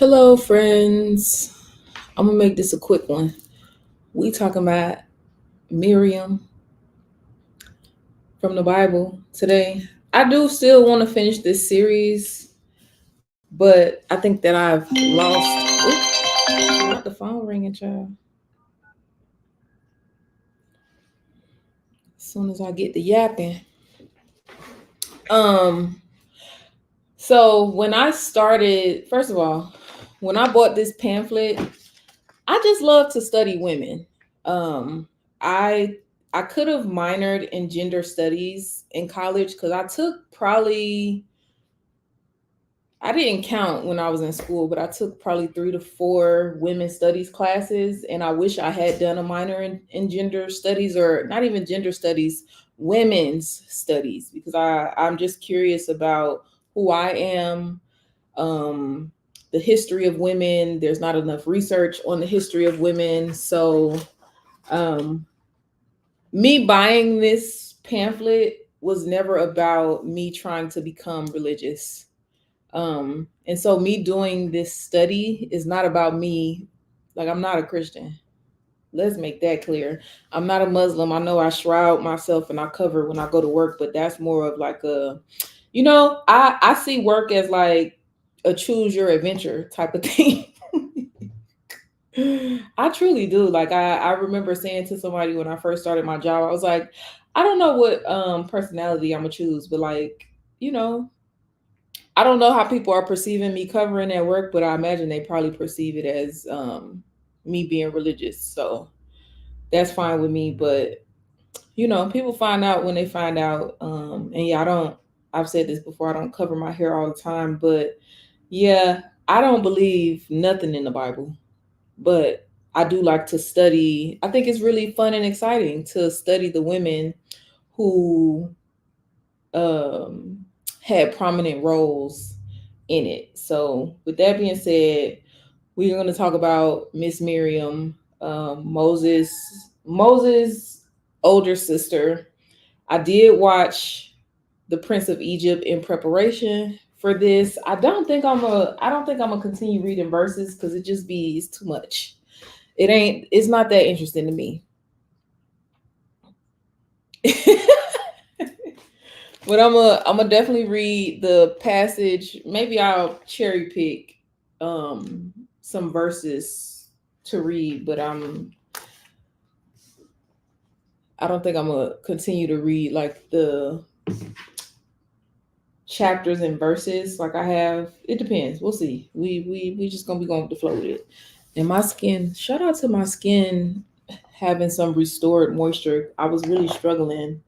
Hello, friends. I'm gonna make this a quick one. We talking about Miriam from the Bible today. I do still want to finish this series, but I think that I've lost. Oops, not the phone ringing, child. As soon as I get the yapping. Um. So when I started, first of all, when I bought this pamphlet, I just love to study women. Um, I I could have minored in gender studies in college because I took probably I didn't count when I was in school, but I took probably 3 to 4 women's studies classes, and I wish I had done a minor in gender studies or not even gender studies, women's studies, because I'm just curious about who I am, um, the history of women. There's not enough research on the history of women. So, um, me buying this pamphlet was never about me trying to become religious. And so, me doing this study is not about me. Like, I'm not a Christian. Let's make that clear. I'm not a Muslim. I know I shroud myself and I cover when I go to work, but that's more of like I see work as like a choose your adventure type of thing. I truly do. Like I remember saying to somebody when I first started my job, I was like, I don't know what personality I'm gonna choose, but like, you know, I don't know how people are perceiving me covering at work, but I imagine they probably perceive it as me being religious. So that's fine with me. But people find out when they find out. And yeah, I've said this before, I don't cover my hair all the time, but yeah, I don't believe nothing in the Bible, but I do like to study. I think it's really fun and exciting to study the women who um, had prominent roles in it. So, with that being said, we're going to talk about Miss Miriam, Moses' older sister. I did watch The Prince of Egypt in preparation for this. I don't think I'm gonna continue reading verses because it's too much. It's not that interesting to me. But I'm gonna definitely read the passage. Maybe I'll cherry pick some verses to read, but I don't think I'm gonna continue to read like the chapters and verses like I have. It depends. We'll see. We just gonna be going with the flow with it. And my skin, shout out to my skin having some restored moisture. I was really struggling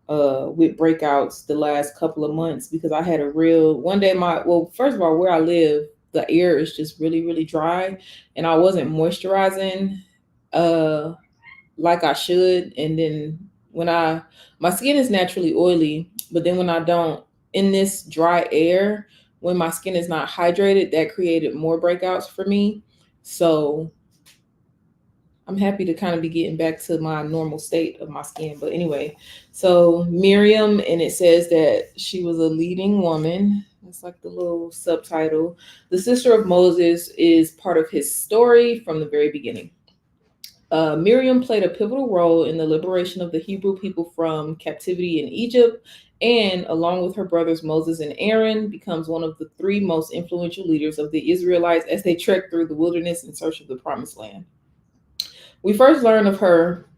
with breakouts the last couple of months because I had a real one day first of all, where I live, the air is just really, really dry, and I wasn't moisturizing uh like I should. And then when I my skin is naturally oily, but then when I don't in this dry air, when my skin is not hydrated, that created more breakouts for me. So I'm happy to kind of be getting back to my normal state of my skin. But anyway, so Miriam, and it says that she was a leading woman. That's like the little subtitle. The sister of Moses is part of his story from the very beginning. Miriam played a pivotal role in the liberation of the Hebrew people from captivity in Egypt, and along with her brothers Moses and Aaron, becomes one of the 3 most influential leaders of the Israelites as they trek through the wilderness in search of the promised land. We first learn of her,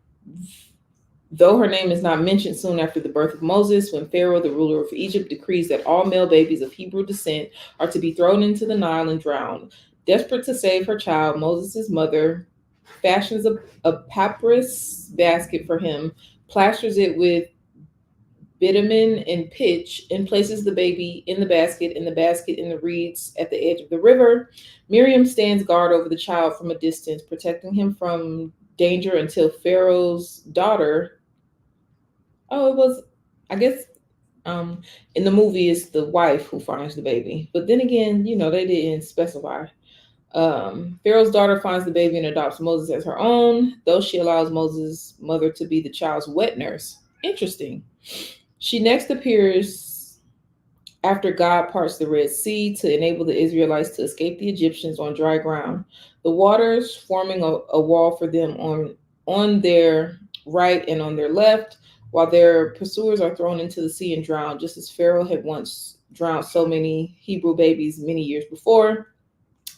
though her name is not mentioned, soon after the birth of Moses, when Pharaoh, the ruler of Egypt, decrees that all male babies of Hebrew descent are to be thrown into the Nile and drowned. Desperate to save her child, Moses' mother fashions a papyrus basket for him, plasters it with bitumen and pitch, and places the baby in the basket and the basket in the reeds at the edge of the river. Miriam stands guard over the child from a distance, protecting him from danger until Pharaoh's daughter. Oh, it was, I guess, in the movie, it's the wife who finds the baby. But then again, they didn't specify. Pharaoh's daughter finds the baby and adopts Moses as her own, though she allows Moses' mother to be the child's wet nurse. Interesting. She next appears after God parts the Red Sea to enable the Israelites to escape the Egyptians on dry ground. The waters forming a wall for them on their right and on their left, while their pursuers are thrown into the sea and drowned, just as Pharaoh had once drowned so many Hebrew babies many years before.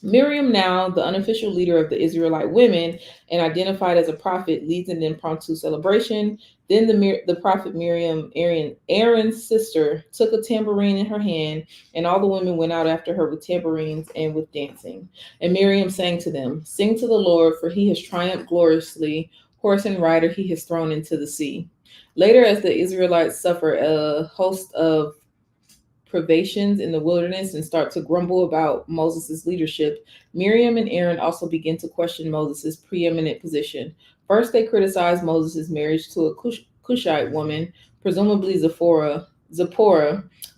Miriam, now the unofficial leader of the Israelite women and identified as a prophet, leads an impromptu celebration. Then the prophet Miriam, Aaron's sister, took a tambourine in her hand, and all the women went out after her with tambourines and with dancing. And Miriam sang to them, "Sing to the Lord, for he has triumphed gloriously. Horse and rider he has thrown into the sea." Later, as the Israelites suffer a host of privations in the wilderness and start to grumble about Moses' leadership, Miriam and Aaron also begin to question Moses' preeminent position. First, they criticize Moses' marriage to a Cushite woman, presumably Zipporah,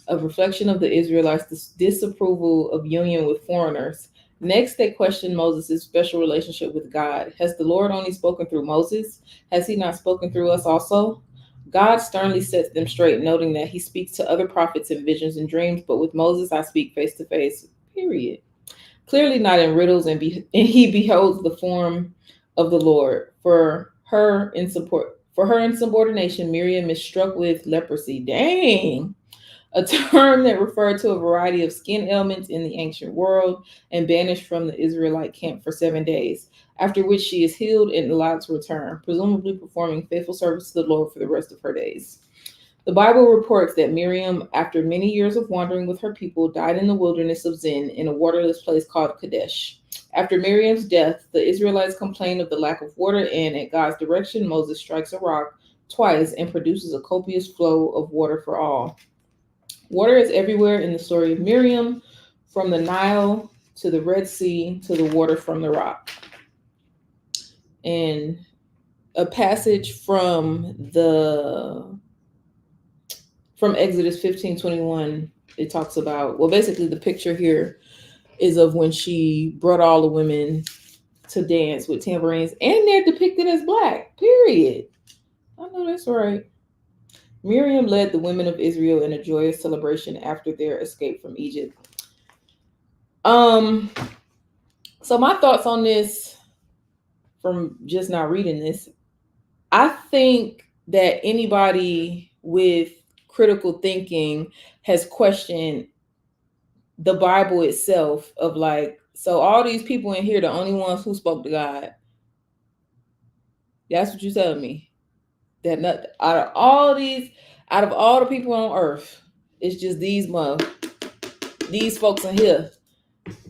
a reflection of the Israelites' disapproval of union with foreigners. Next, they question Moses' special relationship with God. Has the Lord only spoken through Moses? Has he not spoken through us also? God sternly sets them straight, noting that he speaks to other prophets in visions and dreams, but with Moses I speak face to face, period. Clearly not in riddles, and he beholds the form of the Lord. For her insubordination, Miriam is struck with leprosy. Dang, a term that referred to a variety of skin ailments in the ancient world, and banished from the Israelite camp for 7 days, after which she is healed and allowed to return, presumably performing faithful service to the Lord for the rest of her days. The Bible reports that Miriam, after many years of wandering with her people, died in the wilderness of Zin in a waterless place called Kadesh. After Miriam's death, the Israelites complain of the lack of water, and at God's direction, Moses strikes a rock twice and produces a copious flow of water for all. Water is everywhere in the story of Miriam, from the Nile to the Red Sea to the water from the rock. And a passage from Exodus 15:21, it talks about, well, basically the picture here is of when she brought all the women to dance with tambourines, and they're depicted as black. Period. I know that's right. Miriam led the women of Israel in a joyous celebration after their escape from Egypt. Um, so my thoughts on this from just not reading this, I think that anybody with critical thinking has questioned the Bible itself of like, so all these people in here, the only ones who spoke to God. That's what you telling me. That not, out of all the people on earth, it's just these folks in here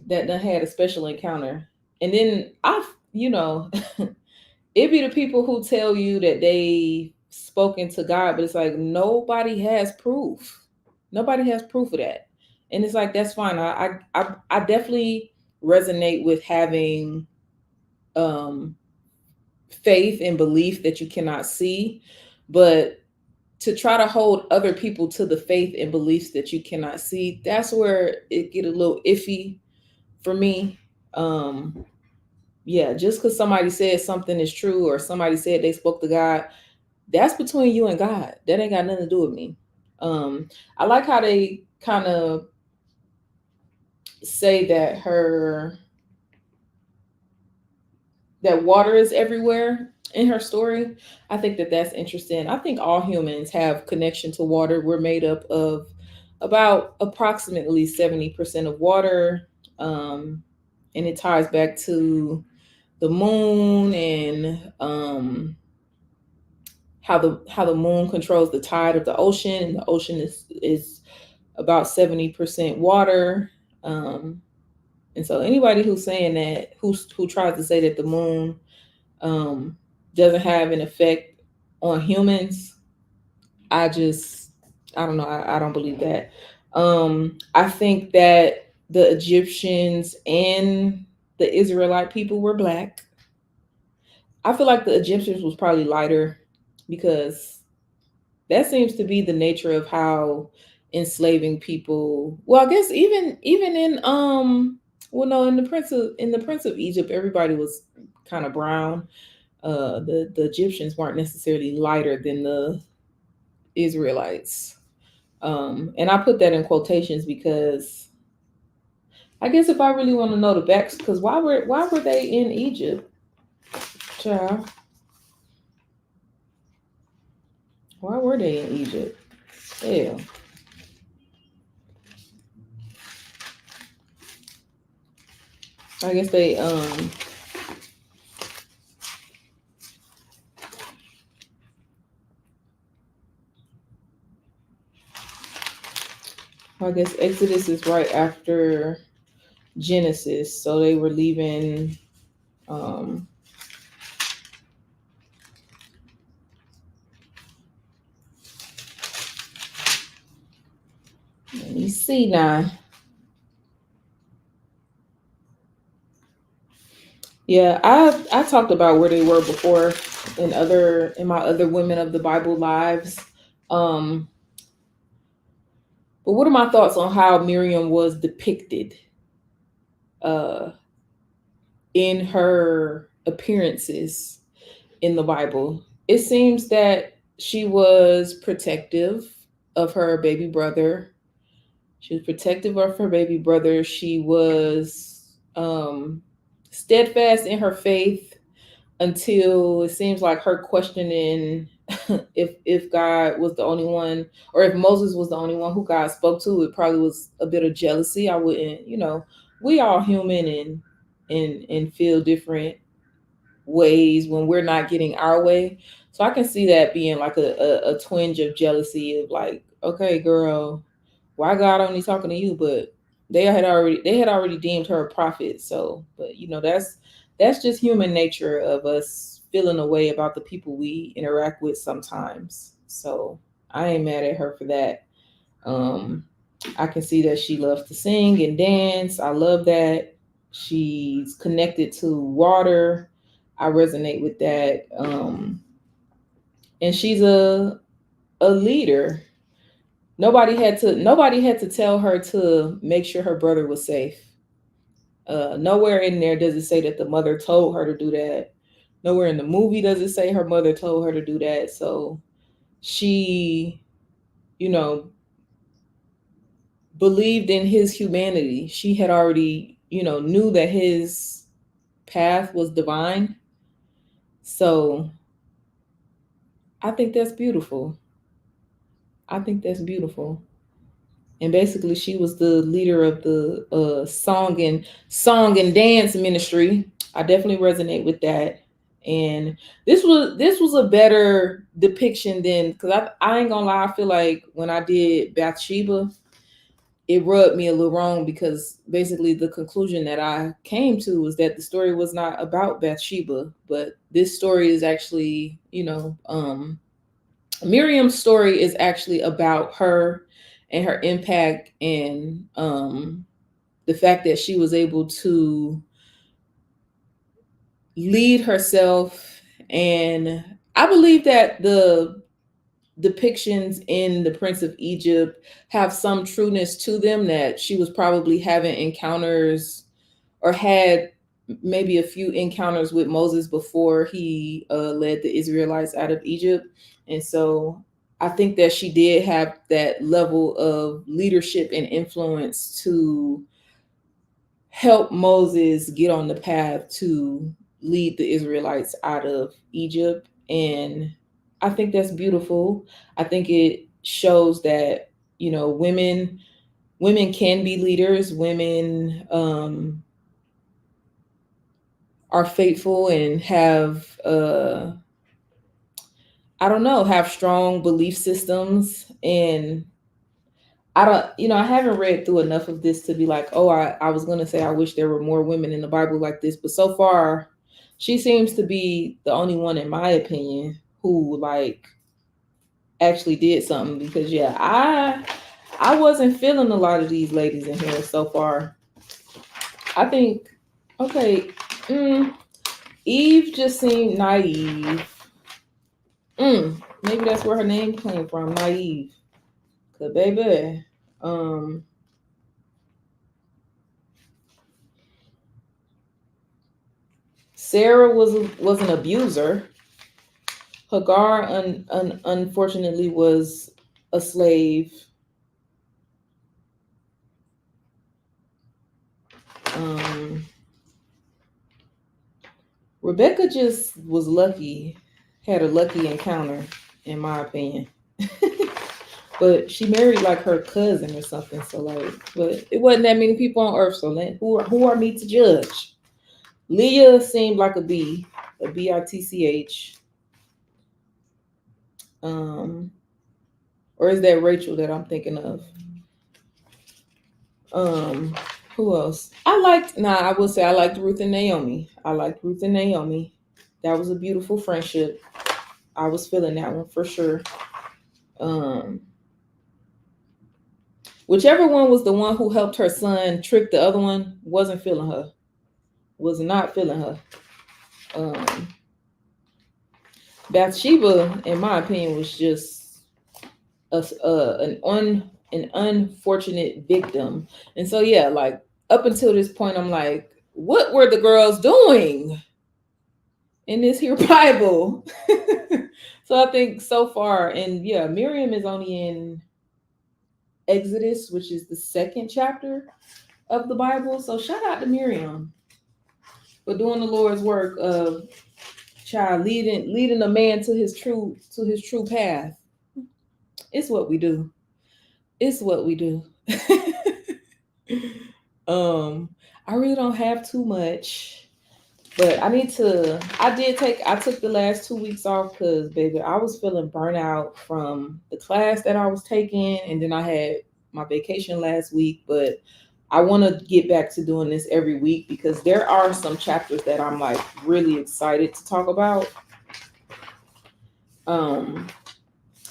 that done had a special encounter. And then it be the people who tell you that they spoken to God, but it's like nobody has proof. Nobody has proof of that. And it's like that's fine. I definitely resonate with having um faith and belief that you cannot see, but to try to hold other people to the faith and beliefs that you cannot see, that's where it get a little iffy for me. Um yeah, just because somebody said something is true or somebody said they spoke to God, that's between you and God. That ain't got nothing to do with me. I like how they kind of say that water is everywhere in her story. I think that that's interesting. I think all humans have connection to water. We're made up of about approximately 70% of water. Um, and it ties back to the moon and how the moon controls the tide of the ocean, and the ocean is about 70% water. Um, and so anybody who's saying that, who tries to say that the moon um, doesn't have an effect on humans, I just, I don't know. I don't believe that. I think that the Egyptians and the Israelite people were black. I feel like the Egyptians was probably lighter because that seems to be the nature of how enslaving people. Well, I guess even in well, no, in the Prince of Egypt, everybody was kind of brown. The Egyptians weren't necessarily lighter than the Israelites. And I put that in quotations because I guess if I really want to know the backs, because why were they in Egypt, child? Why were they in Egypt? Yeah, I guess they I guess Exodus is right after Genesis, so they were leaving. Um, Let me see now. Yeah, I talked about where they were before in my other Women of the Bible lives. Um, but what are my thoughts on how Miriam was depicted uh, in her appearances in the Bible? It seems that she was protective of her baby brother. She was protective of her baby brother. She was steadfast in her faith until it seems like her questioning if God was the only one, or if Moses was the only one who God spoke to. It probably was a bit of jealousy. I wouldn't, we all human and feel different ways when we're not getting our way. So I can see that being like a twinge of jealousy of like, okay, girl, why God only talking to you? But they had already deemed her a prophet. So, but that's just human nature of us feeling a way about the people we interact with sometimes. So I ain't mad at her for that. Um, I can see that she loves to sing and dance. I love that. She's connected to water. I resonate with that. And she's a leader. Nobody had to tell her to make sure her brother was safe. Nowhere in there does it say that the mother told her to do that. Nowhere in the movie does it say her mother told her to do that. So she, you know, believed in his humanity. She had already, knew that his path was divine. So I think that's beautiful. I think that's beautiful. And basically, she was the leader of the song and dance ministry. I definitely resonate with that. And this was a better depiction than, because I ain't gonna lie, I feel like when I did Bathsheba, it rubbed me a little wrong because basically the conclusion that I came to was that the story was not about Bathsheba, but this story is actually, Miriam's story is actually about her and her impact and the fact that she was able to lead herself. And I believe that the depictions in The Prince of Egypt have some trueness to them, that she was probably having encounters or had maybe a few encounters with Moses before he led the Israelites out of Egypt. And so I think that she did have that level of leadership and influence to help Moses get on the path to lead the Israelites out of Egypt. And I think that's beautiful. I think it shows that, women can be leaders. Women are faithful and have I don't know, have strong belief systems. And I don't, I haven't read through enough of this to be like, oh, I was gonna say I wish there were more women in the Bible like this, but so far she seems to be the only one, in my opinion, who like actually did something. Because yeah, I wasn't feeling a lot of these ladies in here so far. I think, okay, Eve just seemed naive. Maybe that's where her name came from, naive. Cause baby, um, Sarah was an abuser. Hagar, unfortunately, was a slave. Um, Rebecca just was lucky, had a lucky encounter, in my opinion. But she married like her cousin or something. So like, but it wasn't that many people on Earth. So who are me to judge? Leah seemed like a bitch. Um, or is that Rachel that I'm thinking of? Um, who else? I will say I liked Ruth and Naomi. I liked Ruth and Naomi. That was a beautiful friendship. I was feeling that one for sure. Um, whichever one was the one who helped her son trick the other one, wasn't feeling her. Was not feeling her. Um, Bathsheba, in my opinion, was just an unfortunate victim. And so yeah, like up until this point, I'm like, what were the girls doing in this here Bible? So I think so far, and yeah, Miriam is only in Exodus, which is the second chapter of the Bible. So shout out to Miriam for doing the Lord's work of child leading a man to his true path. It's what we do. It's what we do. um, I really don't have too much, but I took the last 2 weeks off because baby, I was feeling burnt out from the class that I was taking, and then I had my vacation last week, but I want to get back to doing this every week because there are some chapters that I'm like really excited to talk about. Um,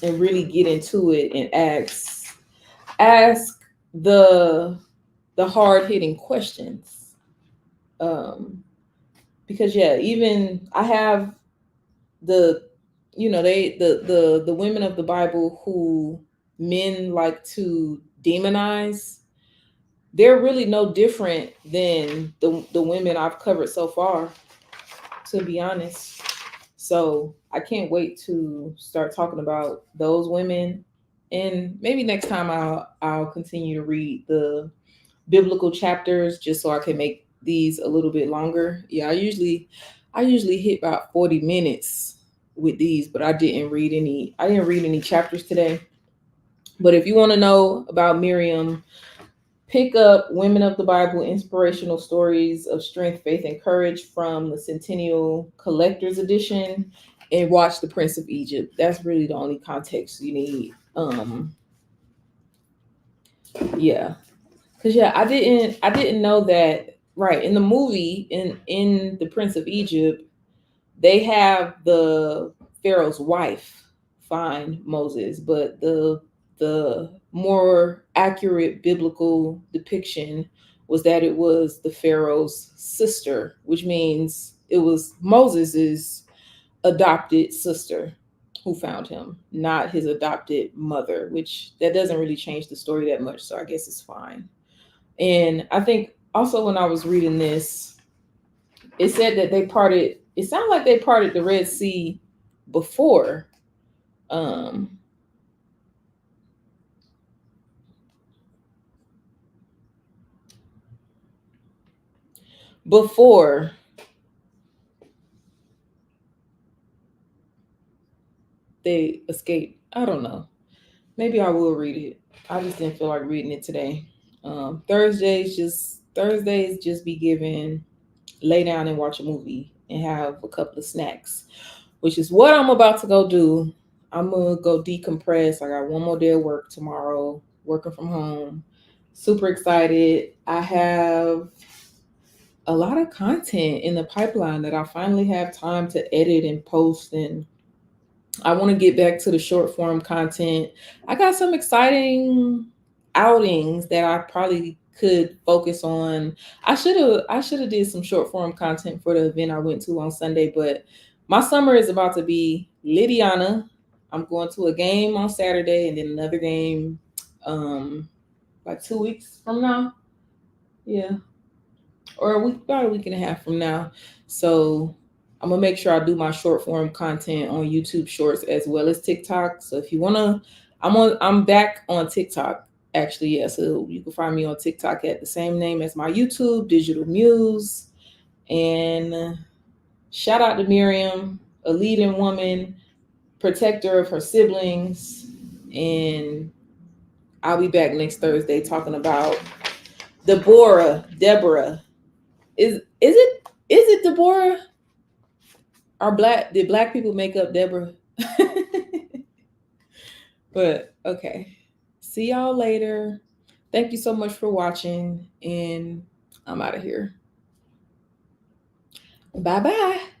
and really get into it and ask the hard hitting questions. Um, because yeah, even I have the the women of the Bible who men like to demonize. They're really no different than the women I've covered so far, to be honest. So I can't wait to start talking about those women, and maybe next time I'll continue to read the biblical chapters just so I can make these a little bit longer. Yeah, I usually hit about 40 minutes with these, but I didn't read any chapters today. But if you want to know about Miriam, pick up Women of the Bible Inspirational Stories of Strength, Faith, and Courage from the Centennial Collector's Edition and watch The Prince of Egypt. That's really the only context you need. Yeah. Cause yeah, I didn't know that right in the movie in The Prince of Egypt, they have the Pharaoh's wife find Moses, but the more accurate biblical depiction was that it was the Pharaoh's sister, which means it was Moses's adopted sister who found him, not his adopted mother, which that doesn't really change the story that much, so I guess it's fine. And I think also when I was reading this, it said that it sounded like they parted the Red Sea before. Um, before they escaped. I don't know. Maybe I will read it. I just didn't feel like reading it today. Thursdays just be given lay down and watch a movie and have a couple of snacks, which is what I'm about to go do. I'm gonna go decompress. I got one more day of work tomorrow, working from home. Super excited. I have a lot of content in the pipeline that I finally have time to edit and post, and I want to get back to the short form content. I got some exciting outings that I probably could focus on. I should have did some short form content for the event I went to on Sunday, but my summer is about to be Lydiana. I'm going to a game on Saturday and then another game like 2 weeks from now. Yeah. Or about a week and a half from now. So I'm gonna make sure I do my short form content on YouTube Shorts as well as TikTok. So if you wanna, I'm back on TikTok. Actually, yeah. So you can find me on TikTok at the same name as my YouTube, Digital Muse. And shout out to Mariam, a leading woman, protector of her siblings. And I'll be back next Thursday talking about Deborah. Is it Deborah? Did black people make up Deborah? But okay. See y'all later. Thank you so much for watching, and I'm out of here. Bye bye.